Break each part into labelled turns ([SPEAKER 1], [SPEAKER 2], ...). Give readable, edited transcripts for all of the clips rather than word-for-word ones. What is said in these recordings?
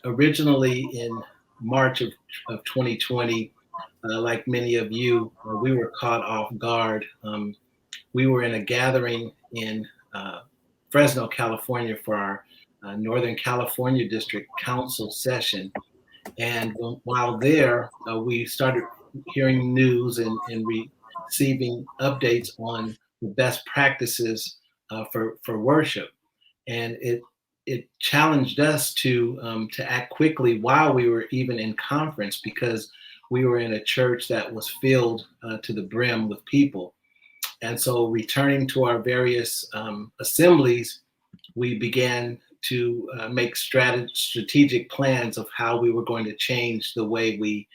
[SPEAKER 1] originally in March of 2020, like many of you, we were caught off guard. We were in a gathering in Fresno, California for our Northern California District Council session. And while there, we started hearing news and receiving updates on the best practices for worship. And it challenged us to act quickly while we were even in conference, because we were in a church that was filled to the brim with people. And so, returning to our various assemblies, we began to make strategic plans of how we were going to change the way we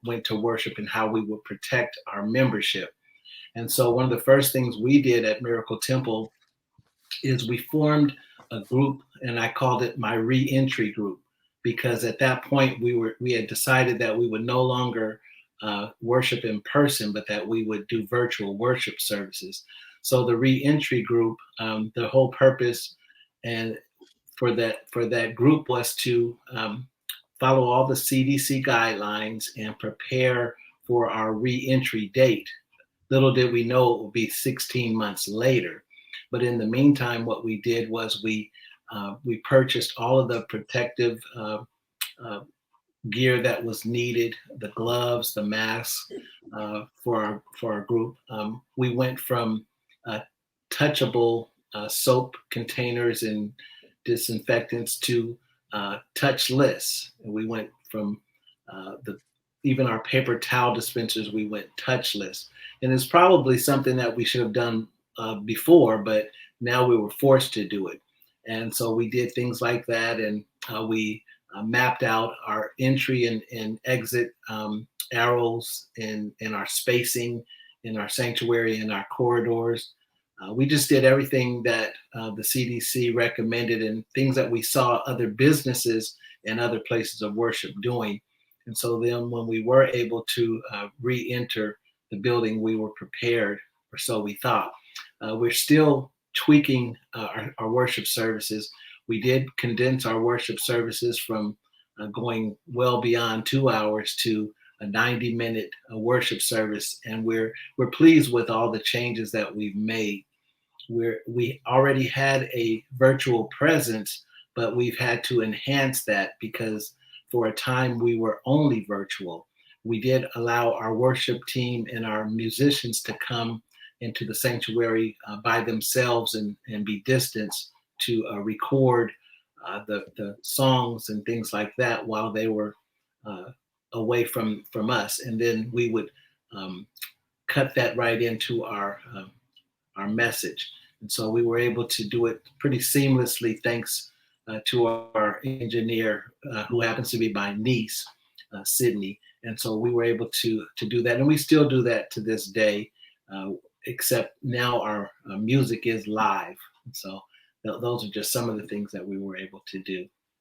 [SPEAKER 1] went to worship and how we would protect our membership. And so, one of the first things we did at Miracle Temple is we formed a group, and I called it my re-entry group, because at that point we had decided that we would no longer worship in person, but that we would do virtual worship services. So the re-entry group, the whole purpose and for that group was to follow all the CDC guidelines and prepare for our re-entry date. Little did we know it would be 16 months later. But in the meantime, what we did was we purchased all of the protective gear that was needed, the gloves, the masks for our group. We went from touchable soap containers and disinfectants to touchless. And we went from even our paper towel dispensers, we went touchless. And it's probably something that we should have done before, but now we were forced to do it. And so we did things like that, and we mapped out our entry and exit arrows in our spacing, in our sanctuary, in our corridors. We just did everything that the CDC recommended and things that we saw other businesses and other places of worship doing. And so then when we were able to re-enter the building, we were prepared, or so we thought. We're still tweaking our worship services. We did condense our worship services from going well beyond 2 hours to a 90-minute worship service, and we're pleased with all the changes that we've made. We already had a virtual presence, but we've had to enhance that because for a time we were only virtual. We did allow our worship team and our musicians to come into the sanctuary by themselves and be distanced to record the songs and things like that while they were away from us. And then we would cut that right into our message. And so we were able to do it pretty seamlessly thanks to our engineer, who happens to be my niece, Sydney. And so we were able to do that. And we still do that to this day, except now our music is live. And so those are just some of the things that we were able to do.